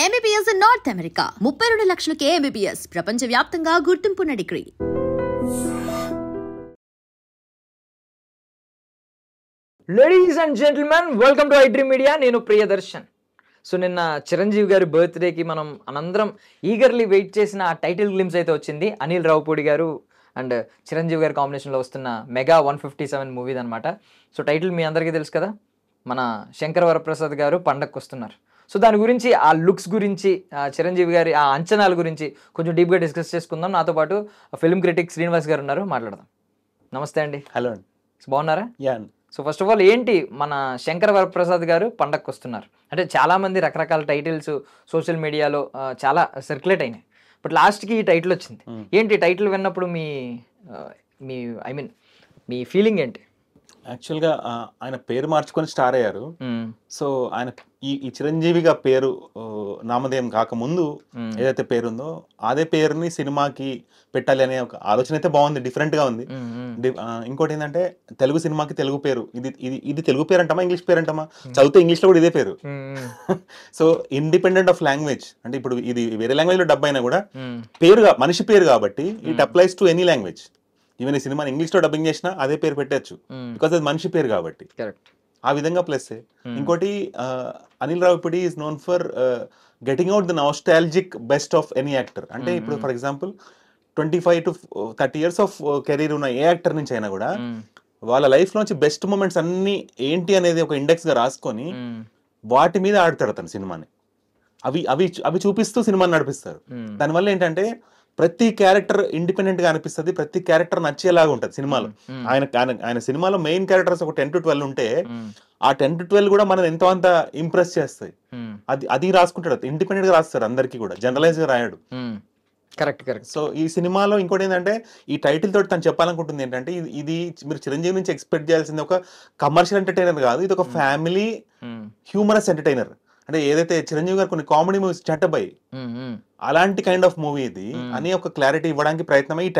MBBS in North America. 32 లక్షలకే MBBS. ప్రపంచవ్యాప్తంగా గుర్తింపున్న degree. Ladies and gentlemen, welcome to iDream media. నేను Priyadarshan. So నిన్న చిరంజీవి గారి బర్త్డేకి మనం అనందరం ఈగర్లీ వెయిట్ చేసిన ఆ టైటిల్ గ్లిమ్స్ అయితే వచ్చింది. అనిల్ రావుపూడి గారు అండ్ చిరంజీవి గారి కాంబినేషన్లో వస్తున్న మెగా 157 మూవీ అనమాట. సో టైటిల్ మీ అందరికీ తెలుసు కదా, మన శంకర్ వరప్రసాద్ గారు పండగకు వస్తున్నారు. సో దాని గురించి, ఆ లుక్స్ గురించి, చిరంజీవి గారి ఆ అంచనాల గురించి కొంచెం డీప్గా డిస్కస్ చేసుకుందాం. నాతో పాటు ఫిల్మ్ క్రిటిక్ శ్రీనివాస్ గారు ఉన్నారు, మాట్లాడదాం. నమస్తే అండి. హలో అండి. బాగున్నారా? Yeah. So first of all ఏంటి, మన శంకర్ వరప్రసాద్ గారు పండగకు వస్తున్నారు అంటే చాలామంది రకరకాల టైటిల్స్ సోషల్ మీడియాలో చాలా సర్క్యులేట్ అయినాయి. బట్ లాస్ట్కి ఈ టైటిల్ వచ్చింది. ఏంటి టైటిల్ విన్నప్పుడు మీ మీ ఫీలింగ్ ఏంటి? యాక్చువల్గా ఆయన పేరు మార్చుకొని స్టార్ అయ్యారు. సో ఆయన ఈ చిరంజీవిగా పేరు నామధేయం కాకముందు ఏదైతే పేరుందో అదే పేరుని సినిమాకి పెట్టాలి అనే ఒక ఆలోచన అయితే బాగుంది, డిఫరెంట్గా ఉంది. ఇంకోటి ఏంటంటే తెలుగు సినిమాకి తెలుగు పేరు, ఇది తెలుగు పేరు అంటామా ఇంగ్లీష్ పేరు అంటామా? చదివితే ఇంగ్లీష్లో కూడా ఇదే పేరు. సో ఇండిపెండెంట్ ఆఫ్ లాంగ్వేజ్, అంటే ఇప్పుడు ఇది వేరే లాంగ్వేజ్లో డబ్ అయినా కూడా పేరుగా మనిషి పేరు కాబట్టి it applies to any language. Even ఈ సినిమాని ఇంగ్లీష్లో డబ్బింగ్ చేసినా అదే పేరు పెట్టచ్చు, బికాస్ అది మనిషి పేరు కాబట్టి. ఆ విధంగా ప్లస్. ఇంకోటి Anil Ravipudi is known for getting out the nostalgic best of any actor. అంటే ఇప్పుడు for example 25 to 30 years of career ఉన్న ఏ యాక్టర్ నుంచి అయినా కూడా వాళ్ళ లైఫ్లోంచి బెస్ట్ మూమెంట్స్ అన్ని ఏంటి అనేది ఒక ఇండెక్స్గా రాసుకొని వాటి మీద ఆడతాడు తన సినిమాని. అవి చూపిస్తూ సినిమాని నడిపిస్తారు. దానివల్ల ఏంటంటే ప్రతి క్యారెక్టర్ ఇండిపెండెంట్ గా అనిపిస్తుంది, ప్రతి క్యారెక్టర్ నచ్చేలాగా ఉంటుంది సినిమాలో. ఆయన సినిమాలో మెయిన్ క్యారెక్టర్స్ ఒక 10 to 12 ఉంటే ఆ 10 to 12 కూడా మనం ఎంతో అంత ఇంప్రెస్ చేస్తాయి. అది రాసుకుంటాడు, ఇండిపెండెంట్ గా రాస్తాడు, అందరికీ కూడా జనరలైజ్ గా రాయడు. కరెక్ట్. సో ఈ సినిమాలో ఇంకోటి ఏంటంటే ఈ టైటిల్ తోటి తను చెప్పాలనుకుంటుంది ఏంటంటే ఇది మీరు చిరంజీవి నుంచి ఎక్స్పెక్ట్ చేయాల్సింది ఒక కమర్షియల్ ఎంటర్టైనర్ కాదు, ఇది ఒక ఫ్యామిలీ హ్యూమరస్ ఎంటర్టైనర్. అంటే ఏదైతే చిరంజీవి గారు కొన్ని కామెడీ మూవీస్ చట్టబాయి అలాంటి కైండ్ ఆఫ్ మూవీ ఇది అని ఒక క్లారిటీ ఇవ్వడానికి ప్రయత్నమై ఈ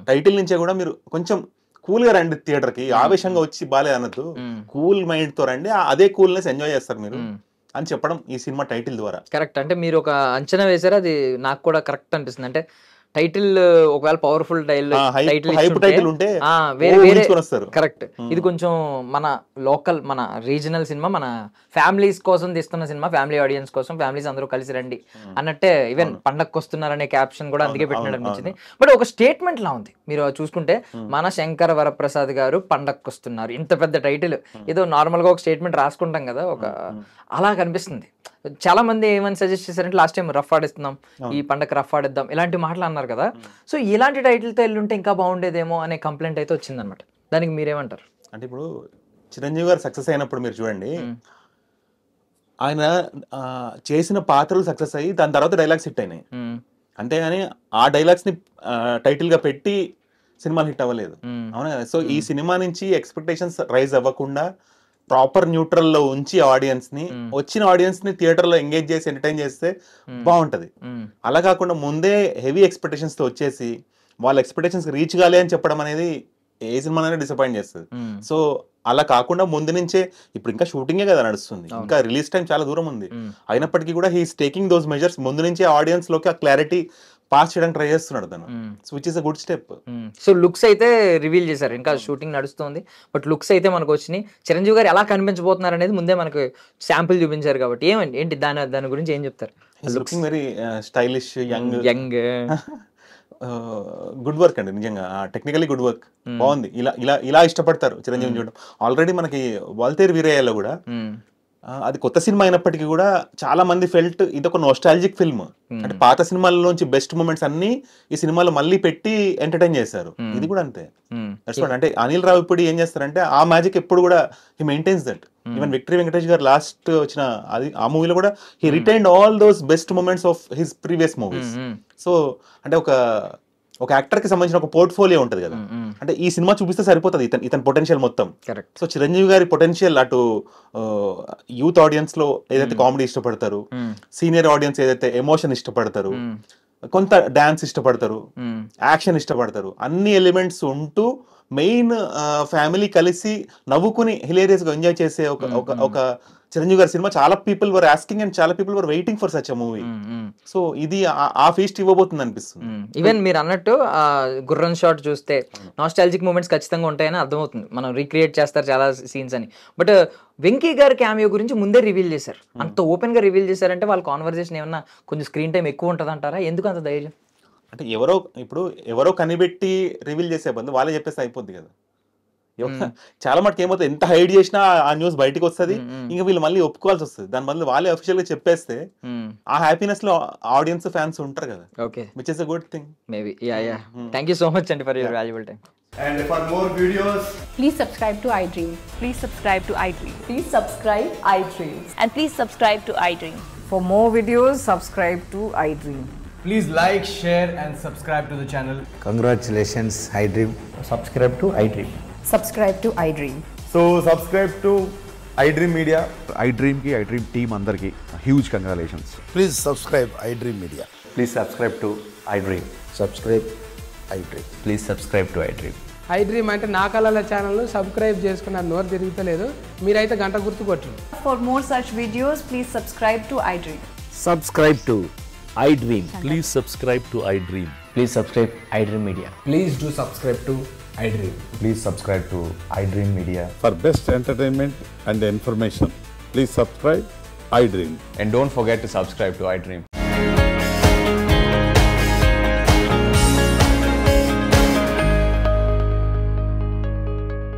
టైటిల్ నుంచే కూడా మీరు కొంచెం కూల్ గా రండి థియేటర్ కి, ఆవేశంగా వచ్చి బాలే అనద్దు, కూల్ మైండ్ తో రండి, అదే కూల్నెస్ ఎంజాయ్ చేస్తారు మీరు అని చెప్పడం ఈ సినిమా టైటిల్ ద్వారా. కరెక్ట్. అంటే మీరు ఒక అంచనా వేశారు, అది నాకు కూడా కరెక్ట్ అనిపిస్తుంది. అంటే టైటిల్ ఒకవేళ పవర్ఫుల్ టైటిల్ ఉంటే కరెక్ట్. ఇది కొంచెం మన లోకల్, మన రీజనల్ సినిమా, మన ఫ్యామిలీస్ కోసం తీస్తున్న సినిమా, ఫ్యామిలీ ఆడియన్స్ కోసం, ఫ్యామిలీస్ అందరూ కలిసి రండి అన్నట్టే. ఈవెన్ పండగకు వస్తున్నారనే క్యాప్షన్ కూడా అందుకే పెట్టినట్టు అనిపించింది. బట్ ఒక స్టేట్మెంట్ లా ఉంది. మీరు చూసుకుంటే మన శంకర్ వరప్రసాద్ గారు పండగకు వస్తున్నారు, ఇంత పెద్ద టైటిల్ ఏదో నార్మల్ గా ఒక స్టేట్మెంట్ రాసుకుంటాం కదా, ఒక అలా కనిపిస్తుంది. చాలా మంది ఏమని సజెస్ట్ చేశారంటే లాస్ట్ టైం రఫ్ ఆడిస్తున్నాం, ఈ పండగ రఫ్ ఆడిద్దాం, ఇలాంటి మాటలు అన్నారు కదా. సో ఇలాంటి టైటిల్తో వెళ్ళుంటే ఇంకా బాగుండేదేమో అనే కంప్లైంట్ అయితే వచ్చిందనమాట. దానికి మీరేమంటారు? అంటే ఇప్పుడు చిరంజీవి గారు సక్సెస్ అయినప్పుడు మీరు చూడండి, ఆయన చేసిన పాత్రలు సక్సెస్ అయ్యి దాని తర్వాత డైలాగ్స్ హిట్ అయినాయి, అంతేగాని ఆ డైలాగ్స్ ని టైటిల్ గా పెట్టి సినిమాలు హిట్ అవ్వలేదు, అవునా కదా? సో ఈ సినిమా నుంచి ఎక్స్పెక్టేషన్స్ రైజ్ అవ్వకుండా ప్రాపర్ న్యూట్రల్ లో ఉంచి ఆడియన్స్ ని, వచ్చిన ఆడియన్స్ ని థియేటర్ లో ఎంగేజ్ చేసి ఎంటర్టైన్ చేస్తే బాగుంటది. అలా కాకుండా ముందే హెవీ ఎక్స్పెక్టేషన్స్ తో వచ్చేసి వాళ్ళ ఎక్స్పెక్టేషన్స్ రీచ్ కాలే అని చెప్పడం అనేది ఏ సినిమానే డిసప్పాయింట్ చేస్తుంది. సో అలా కాకుండా ముందు నుంచే, ఇప్పుడు ఇంకా షూటింగే కదా నడుస్తుంది, ఇంకా రిలీజ్ టైం చాలా దూరం ఉంది, అయినప్పటికీ కూడా హీఈస్ టేకింగ్ దోస్ మెజర్స్. ముందు నుంచే ఆడియన్స్ లోకి ఆ క్లారిటీ పాస్ చేయడానికి ట్రై చేస్తున్నాడు తను, which is a good step. So looks అయితే రివీల్ చేశారు, ఇంకా షూటింగ్ నడుస్తుంది, బట్ లుక్స్ అయితే మనకు వచ్చినాయి. చిరంజీవి గారు ఎలా కనిపించబోతున్నారు అనేది ముందే మనకు శాంపుల్ చూపించారు కాబట్టి ఏంటి దాని గురించి ఏం చెప్తారు? Looking very stylish, young good work అండి, నిజంగా టెక్నికలీ గుడ్ వర్క్, బాగుంది. ఇలా ఇష్టపడతారు చిరంజీవిని చూడడం. ఆల్రెడీ మనకి వాల్తేరు వీరయ్యలో కూడా అది కొత్త సినిమా అయినప్పటికీ కూడా చాలా మంది ఫెల్ట్ ఇది ఒక నోస్టాలజిక్ ఫిల్మ్, అంటే పాత సినిమాల్లోంచి బెస్ట్ మూమెంట్స్ అన్ని ఈ సినిమాలో మళ్ళీ పెట్టి ఎంటర్టైన్ చేశారు. ఇది కూడా అంతే. అంటే అనిల్ రావిపూడి ఏం చేస్తారంటే ఆ మ్యాజిక్ ఎప్పుడు కూడా he maintains that. Even victory Venkatesh garu last వచ్చిన ఆ మూవీలో కూడా he retained all those best moments of his previous movies. So అంటే ఒక యాక్టర్ కి సంబంధించిన ఒక పోర్ట్ఫోలియో ఉంటుంది కదా, అంటే ఈ సినిమా చూపిస్తే సరిపోతుంది ఇతని పొటెన్షియల్ మొత్తం. సో చిరంజీవి గారి పొటెన్షియల్ అటు యూత్ ఆడియన్స్ లో ఏదైతే కామెడీ ఇష్టపడతారు, సీనియర్ ఆడియన్స్ ఏదైతే ఎమోషన్ ఇష్టపడతారు, కొంత డాన్స్ ఇష్టపడతారు, యాక్షన్ ఇష్టపడతారు, అన్ని ఎలిమెంట్స్ ఉంటూ మెయిన్ ఫ్యామిలీ కలిసి నవ్వుకుని హిలేరియస్ గా ఎంజాయ్ చేసే ఒక చిరంజీవి గారి సినిమా చాలా పీపుల్ వర్ ఆస్కింగ్ అండ్ చాలా people were waiting for such a movie. So ఇది ఆ ఫీస్ట్ ఇవ్వబోతుంది అనిపిస్తుంది. ఈవెన్ మీరు అన్నట్టు గుర్రం షాట్ చూస్తే నాస్టాలజిక్ మూమెంట్స్ ఖచ్చితంగా ఉంటాయని అర్థమవుతుంది, మనం రీక్రియేట్ చేస్తారు చాలా సీన్స్ అని. బట్ వెంకీ గారి క్యామియో గురించి ముందే రివీల్ చేశారు, అంత ఓపెన్ గా రివీల్ చేశారంటే వాళ్ళ కాన్వర్సేషన్ ఏమన్నా కొంచెం స్క్రీన్ టైం ఎక్కువ ఉంటుంది అంటారా? ఎందుకు అంత ధైర్యం? అంటే ఎవరో కనిపెట్టి రివీల్ చేసే బదులు వాళ్ళే చెప్పేస్తే అయిపోద్ది కదా. చాలా మటుకు ఏమవుతుంది, ఎంత హైడ్ చేసినా ఆ న్యూస్ బయటకు వస్తుంది, ఇంకా వీళ్ళు మళ్ళీ ఒప్పుకోవాల్సి వస్తుంది. దాని బదులు వాళ్ళే అఫీషియల్ గా చెప్పేస్తే ఆ హ్యాపీనెస్ లో ఆడియన్స్ ఫ్యాన్స్ ఉంటారు కదా. Okay, which is a good thing. Maybe. Yeah thank you so much అండి for your valuable time. And for more videos, please subscribe to iDream. Please subscribe to iDream. Please subscribe iDream. And please subscribe to iDream. For more videos, subscribe to iDream. please like, share and subscribe to the channel. Congratulations, iDream. Subscribe to iDream. Subscribe to iDream. So subscribe to iDream Media. iDream team andarki huge congratulations. Please subscribe iDream Media. Please subscribe to iDream. Subscribe iDream. Please subscribe to iDream. iDream అంటే నా కళల ఛానల్ను subscribe చేసుకున్న నోరు తిరుగుతలేదు, మీరైతే గంట గుర్తు కొట్టండి. For more such videos, please subscribe to iDream. Subscribe to iDream. Please subscribe to iDream. Please subscribe iDream Media. Please do subscribe to iDream. Please subscribe to iDream Media. For best entertainment and information, please subscribe iDream. And don't forget to subscribe to iDream.